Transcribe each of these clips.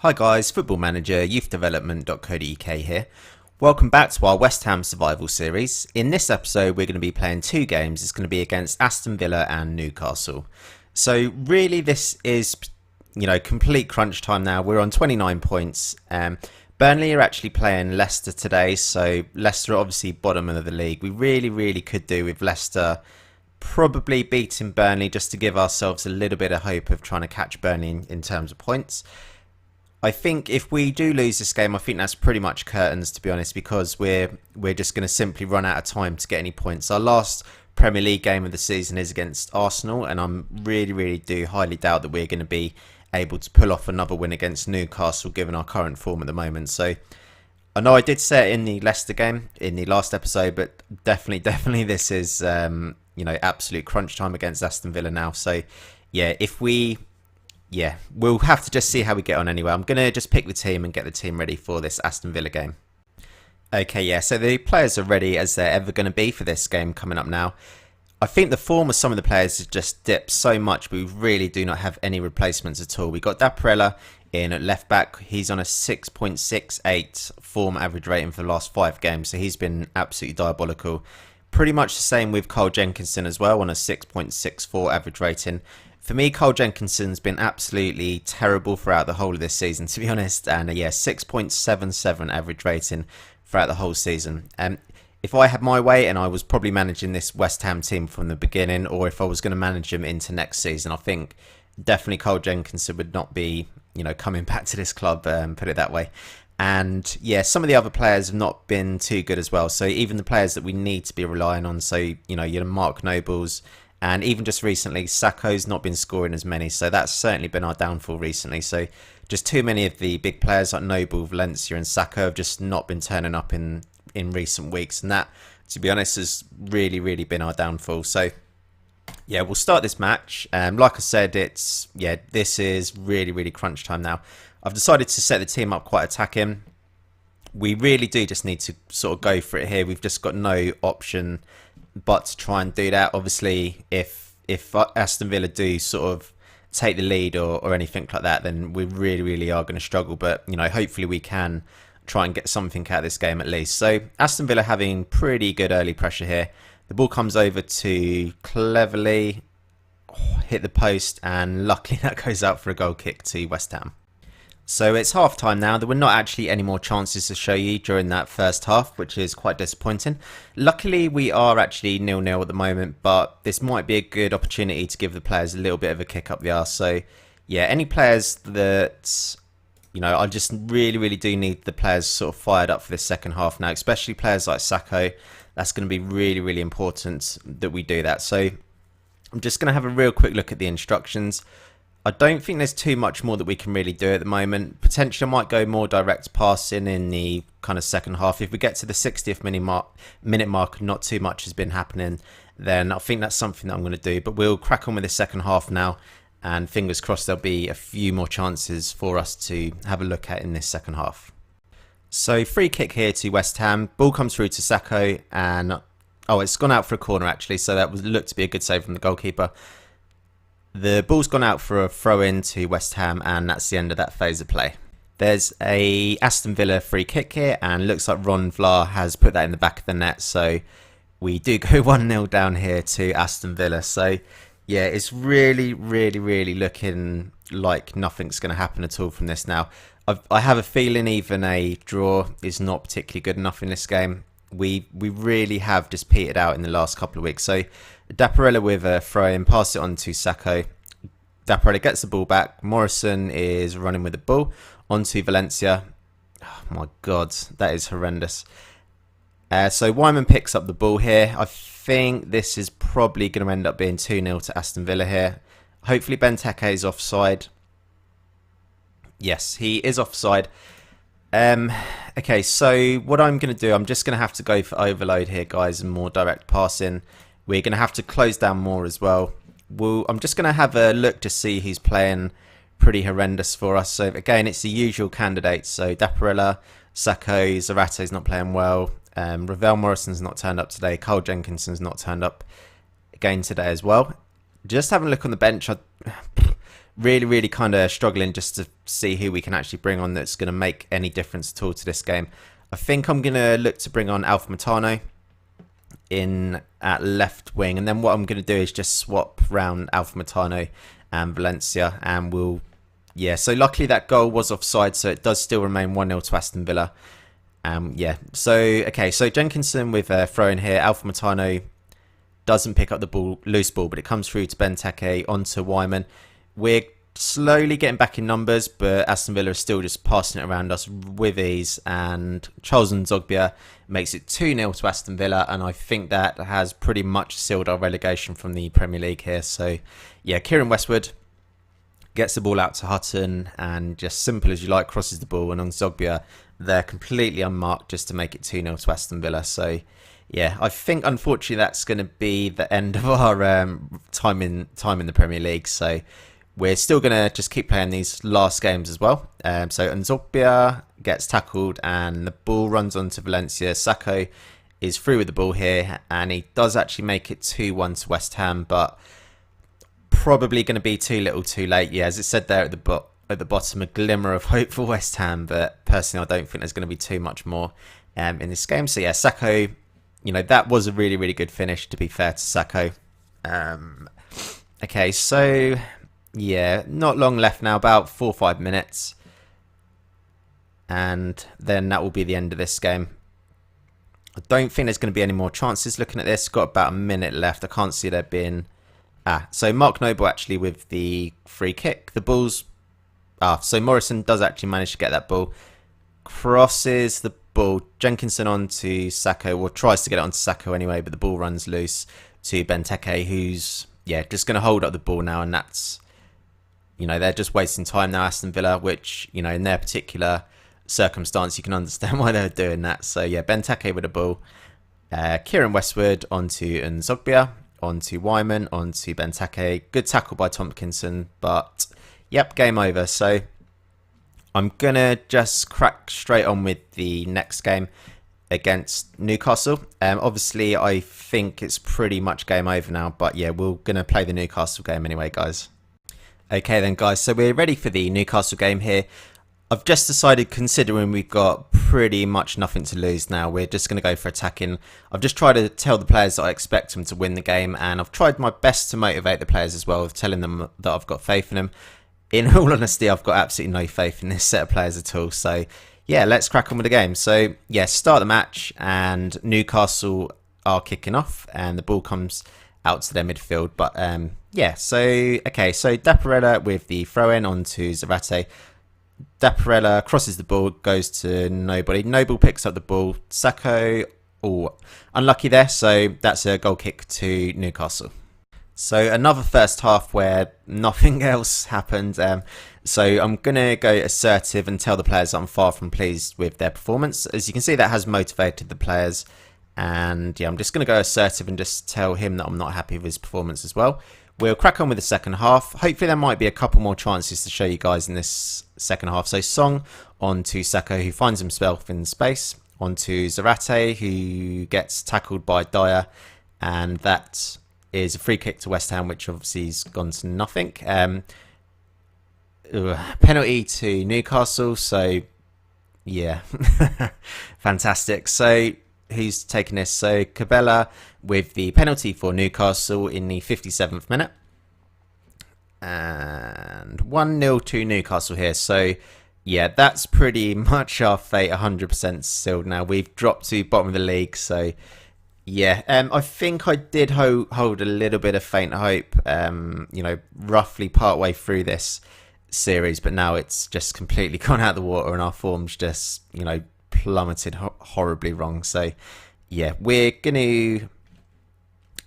Hi guys, Football-ManagerYouthDevelopment.co.uk here. Welcome back to our West Ham Survival Series. In this episode we're going to be playing two games. It's going to be against Aston Villa and Newcastle. So really this is, complete crunch time now. We're on 29 points. Burnley are actually playing Leicester today, so Leicester are obviously bottom of the league. We really could do with Leicester probably beating Burnley just to give ourselves a little bit of hope of trying to catch Burnley in terms of points. I think if we do lose this game, I think that's pretty much curtains, to be honest, because we're just going to simply run out of time to get any points. Our last Premier League game of the season is against Arsenal, and I'm really do highly doubt that we're going to be able to pull off another win against Newcastle given our current form at the moment. So I know I did say it in the Leicester game in the last episode, but definitely this is absolute crunch time against Aston Villa now. So we'll have to just see how we get on anyway. I'm going to just pick the team and get the team ready for this Aston Villa game. Okay, yeah, so the players are ready as they're ever going to be for this game coming up now. I think the form of some of the players has just dipped so much, we really do not have any replacements at all. We got Daprella in at left back. He's on a 6.68 form average rating for the last 5 games, so he's been absolutely diabolical. Pretty much the same with Cole Jenkinson as well, on a 6.64 average rating. For me, Cole Jenkinson's been absolutely terrible throughout the whole of this season, to be honest. And 6.77 average rating throughout the whole season. If I had my way and I was probably managing this West Ham team from the beginning, or if I was going to manage them into next season, I think definitely Cole Jenkinson would not be, coming back to this club, put it that way. And yeah, some of the other players have not been too good as well. So even the players that we need to be relying on, so, your Mark Nobles, and even just recently, Sakho's not been scoring as many, so that's certainly been our downfall recently. So just too many of the big players like Noble, Valencia and Sakho have just not been turning up in recent weeks. And that, to be honest, has really been our downfall. So yeah, we'll start this match. Like I said, this is really crunch time now. I've decided to set the team up quite attacking. We really do just need to sort of go for it here. We've just got no option but to try and do that. Obviously, if Aston Villa do sort of take the lead or anything like that, then we really are going to struggle. But hopefully we can try and get something out of this game at least. So Aston Villa having pretty good early pressure here. The ball comes over to cleverly hit the post, and luckily that goes out for a goal kick to West Ham. So it's half time now. There were not actually any more chances to show you during that first half, which is quite disappointing. Luckily, we are actually 0-0 at the moment, but this might be a good opportunity to give the players a little bit of a kick up the arse. So yeah, any players that, I just really do need the players sort of fired up for this second half now, especially players like Sakho. That's going to be really important that we do that. So I'm just going to have a real quick look at the instructions. I don't think there's too much more that we can really do at the moment. Potentially I might go more direct passing in the kind of second half. If we get to the 60th minute mark, not too much has been happening, then I think that's something that I'm going to do. But we'll crack on with the second half now, and fingers crossed there'll be a few more chances for us to have a look at in this second half. So free kick here to West Ham. Ball comes through to Sakho, and it's gone out for a corner actually, so that looked to be a good save from the goalkeeper. The ball's gone out for a throw-in to West Ham, and that's the end of that phase of play. There's a Aston Villa free kick here, and looks like Ron Vlaar has put that in the back of the net. So we do go 1-0 down here to Aston Villa. So yeah, it's really looking like nothing's going to happen at all from this now. I have a feeling even a draw is not particularly good enough in this game. We really have just petered out in the last couple of weeks. So Daprella with a throw-in, pass it on to Sakho. Daprella gets the ball back. Morrison is running with the ball onto Valencia. Oh my God, that is horrendous. So Wyman picks up the ball here. I think this is probably going to end up being 2-0 to Aston Villa here. Hopefully Benteke is offside. Yes, he is offside. Okay, so what I'm going to do, I'm just going to have to go for overload here, guys, and more direct passing. We're going to have to close down more as well. I'm just going to have a look to see who's playing pretty horrendous for us. So again, it's the usual candidates. So Daprella, Sakho, Zarato's not playing well. Ravel Morrison's not turned up today. Cole Jenkinson's not turned up again today as well. Just having a look on the bench, really kind of struggling just to see who we can actually bring on that's going to make any difference at all to this game. I think I'm going to look to bring on Alpha Matano in at left wing, and then what I'm going to do is just swap round Alpha Matano and Valencia, and we'll, yeah, so luckily that goal was offside, so it does still remain 1-0 to Aston Villa. Yeah, so okay, so Jenkinson with a throw in here. Alpha Matano doesn't pick up the ball, loose ball, but it comes through to Benteke onto Wyman. We're slowly getting back in numbers, but Aston Villa are still just passing it around us with ease, and Charles Nzogbia makes it 2-0 to Aston Villa, and I think that has pretty much sealed our relegation from the Premier League here. So yeah, Kieran Westwood gets the ball out to Hutton, and just simple as you like, crosses the ball, and Nzogbia they're completely unmarked just to make it 2-0 to Aston Villa. So yeah, I think unfortunately that's going to be the end of our time in the Premier League. So we're still going to just keep playing these last games as well. So Nzogbia gets tackled and the ball runs onto Valencia. Sacco is through with the ball here, and he does actually make it 2-1 to West Ham, but probably going to be too little too late. Yeah, as it said there at the bottom, a glimmer of hope for West Ham, but personally I don't think there's going to be too much more in this game. So yeah, Sacco, you know, that was a really good finish, to be fair to Sacco. Okay, so yeah, not long left now, about 4 or 5 minutes, and then that will be the end of this game. I don't think there's going to be any more chances looking at this. Got about a minute left. I can't see there being... so Mark Noble actually with the free kick. The ball's... so Morrison does actually manage to get that ball. Crosses the ball. Jenkinson onto Sacco, or tries to get it onto Sacco anyway, but the ball runs loose to Benteke, who's, yeah, just going to hold up the ball now, and that's... You know, they're just wasting time now, Aston Villa, which, you know, in their particular circumstance, you can understand why they're doing that. So, yeah, Benteke with the ball. Kieran Westwood onto Nzogbia, onto Wyman, onto Benteke. Good tackle by Tompkinson, but, yep, game over. So, I'm going to just crack straight on with the next game against Newcastle. Obviously, I think it's pretty much game over now, but, yeah, we're going to play the Newcastle game anyway, guys. Okay then guys, so we're ready for the Newcastle game here. I've just decided, considering we've got pretty much nothing to lose now, we're just going to go for attacking. I've just tried to tell the players that I expect them to win the game, and I've tried my best to motivate the players as well, telling them that I've got faith in them. In all honesty, I've got absolutely no faith in this set of players at all. So yeah, let's crack on with the game. So yeah, start the match, and Newcastle are kicking off, and the ball comes out to their midfield. But yeah, so okay, so Daparella with the throw in onto Zarate. Daparella crosses the ball, goes to nobody. Noble picks up the ball. Sacco, unlucky there, so that's a goal kick to Newcastle. So another first half where nothing else happened. So I'm going to go assertive and tell the players I'm far from pleased with their performance. As you can see, that has motivated the players. And yeah, I'm just going to go assertive and just tell him that I'm not happy with his performance as well. We'll crack on with the second half. Hopefully there might be a couple more chances to show you guys in this second half. So Song on to Sacco, who finds himself in space. On to Zarate, who gets tackled by Dyer. And that is a free kick to West Ham, which obviously has gone to nothing. Penalty to Newcastle. So yeah, fantastic. So who's taking this? So Cabela with the penalty for Newcastle in the 57th minute. And 1-0 to Newcastle here. So yeah, that's pretty much our fate 100% sealed now. We've dropped to bottom of the league. So yeah, I think I did hold a little bit of faint hope, you know, roughly part way through this series. But now it's just completely gone out of the water, and our form's just, you know, plummeted horribly wrong. So yeah, we're gonna...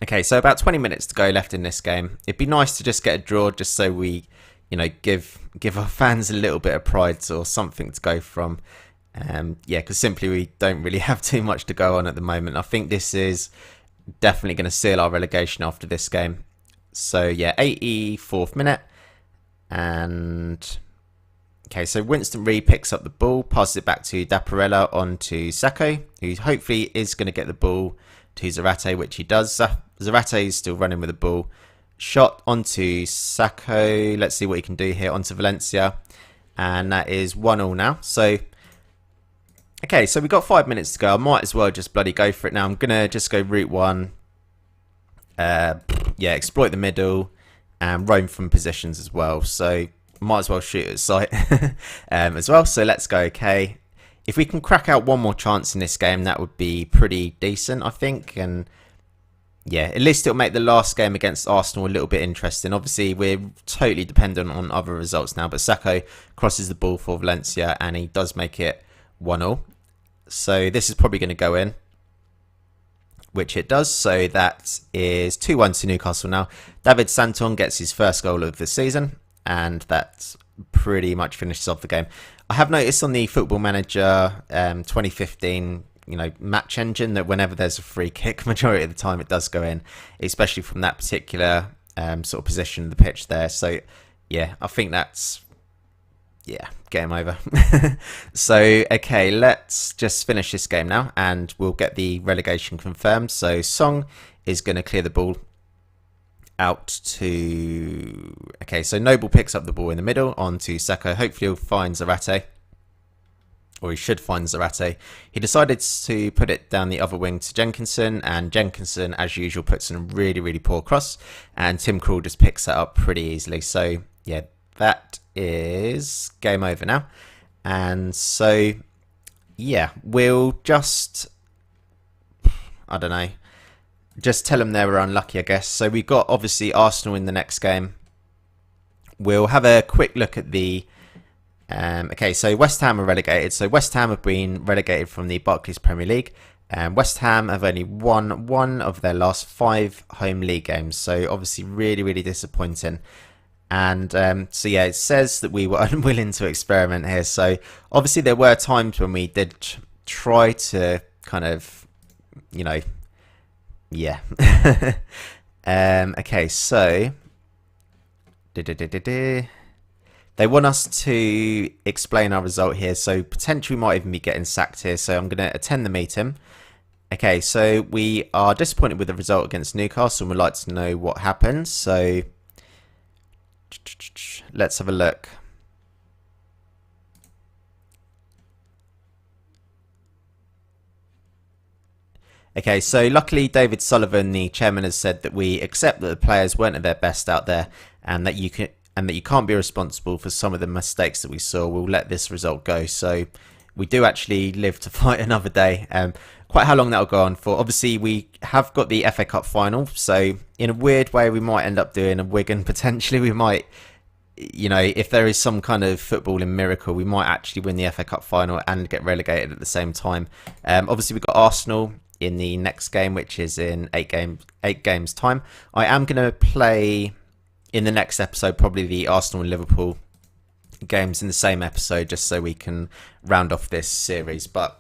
Okay, so about 20 minutes to go left in this game. It'd be nice to just get a draw, just so we, you know, give our fans a little bit of pride or something to go from. Yeah, because simply we don't really have too much to go on at the moment. I think this is definitely going to seal our relegation after this game. So yeah, 84th minute. And okay, so Winston Reid picks up the ball, passes it back to Daparella on to Sacco, who hopefully is going to get the ball to Zarate, which he does. Zarate is still running with the ball. shot onto Sacco. Let's see what he can do here onto Valencia. And that is 1-1 now. So, okay, so we've got 5 minutes to go. I might as well just bloody go for it now. I'm going to just go route 1. Yeah, exploit the middle and roam from positions as well. So, might as well shoot at sight as well. So, let's go, okay. If we can crack out one more chance in this game, that would be pretty decent, I think. And yeah, at least it'll make the last game against Arsenal a little bit interesting. Obviously, we're totally dependent on other results now, but Sacco crosses the ball for Valencia and he does make it 1-0. So this is probably going to go in, which it does. So that is 2-1 to Newcastle now. David Santon gets his first goal of the season, and that pretty much finishes off the game. I have noticed on the Football Manager 2015 match engine that whenever there's a free kick, majority of the time it does go in, especially from that particular sort of position of the pitch there. So yeah, I think that's game over. So okay, let's just finish this game now and we'll get the relegation confirmed. So Song is going to clear the ball out to, okay, so Noble picks up the ball in the middle onto Sacco. Hopefully he'll find Zarate, or he should find Zarate. He decided to put it down the other wing to Jenkinson, and Jenkinson, as usual, puts in a really, really poor cross, and Tim Krul just picks that up pretty easily. So, yeah, that is game over now. And so, yeah, we'll just, I don't know, just tell them they were unlucky, I guess. So we've got, obviously, Arsenal in the next game. We'll have a quick look at the okay, so West Ham are relegated. So West Ham have been relegated from the Barclays Premier League. West Ham have only won 1 of their last 5 home league games. So obviously really, really disappointing. And so yeah, it says that we were unwilling to experiment here. So obviously there were times when we did try to kind of, yeah. Okay, so they want us to explain our result here, so potentially we might even be getting sacked here. So I'm going to attend the meeting. Okay, so we are disappointed with the result against Newcastle and would like to know what happened. So let's have a look. Okay, so luckily David Sullivan, the chairman, has said that we accept that the players weren't at their best out there, and that you can't be responsible for some of the mistakes that we saw. We'll let this result go. So we do actually live to fight another day. Quite how long that'll go on for. Obviously, we have got the FA Cup final. So in a weird way, we might end up doing a Wigan. Potentially, we might, if there is some kind of footballing miracle, we might actually win the FA Cup final and get relegated at the same time. Obviously, we've got Arsenal in the next game, which is in 8 games time. I am going to play in the next episode probably the Arsenal and Liverpool games in the same episode, just so we can round off this series. But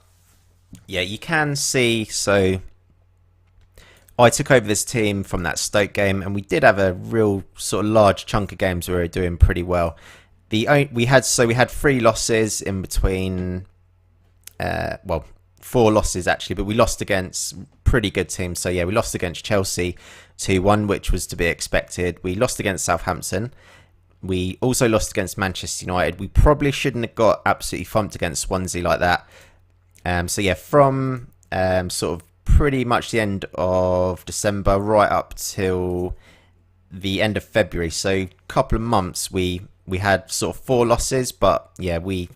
yeah, you can see, so I took over this team from that Stoke game, and we did have a real sort of large chunk of games where we were doing pretty well. We had 3 losses in between, 4 losses actually, but we lost against pretty good teams. So yeah, we lost against Chelsea 2-1, which was to be expected. We lost against Southampton. We also lost against Manchester United. We probably shouldn't have got absolutely thumped against Swansea like that. So yeah, from sort of pretty much the end of December right up till the end of February, so a couple of months, we had sort of 4 losses, but yeah, we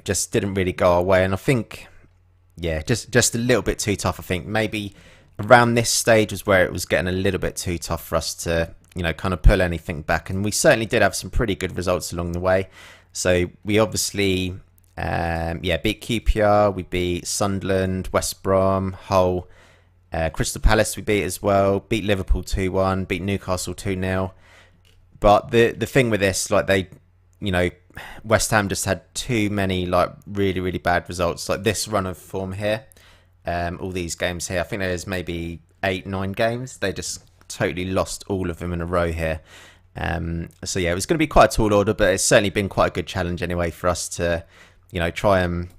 just didn't really go our way. And I think, yeah, just a little bit too tough. I think maybe around this stage was where it was getting a little bit too tough for us to, kind of pull anything back. And we certainly did have some pretty good results along the way. So we obviously, beat QPR, we beat Sunderland, West Brom, Hull, Crystal Palace we beat as well, beat Liverpool 2-1, beat Newcastle 2-0. But the thing with this, West Ham just had too many really, really bad results. Like this run of form here, all these games here, I think there's maybe 8-9 games. They just totally lost all of them in a row here. So yeah, it was going to be quite a tall order, but it's certainly been quite a good challenge anyway for us to, try and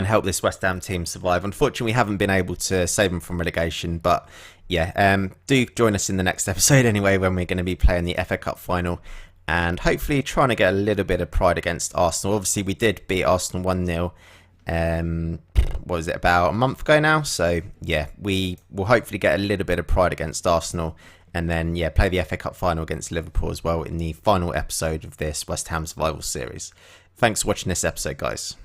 help this West Ham team survive. Unfortunately, we haven't been able to save them from relegation, but yeah, do join us in the next episode anyway, when we're going to be playing the FA Cup final and hopefully trying to get a little bit of pride against Arsenal. Obviously, we did beat Arsenal 1-0. What was it, about a month ago now? So yeah, we will hopefully get a little bit of pride against Arsenal, and then yeah, play the FA Cup final against Liverpool as well in the final episode of this West Ham Survival series. Thanks for watching this episode, guys.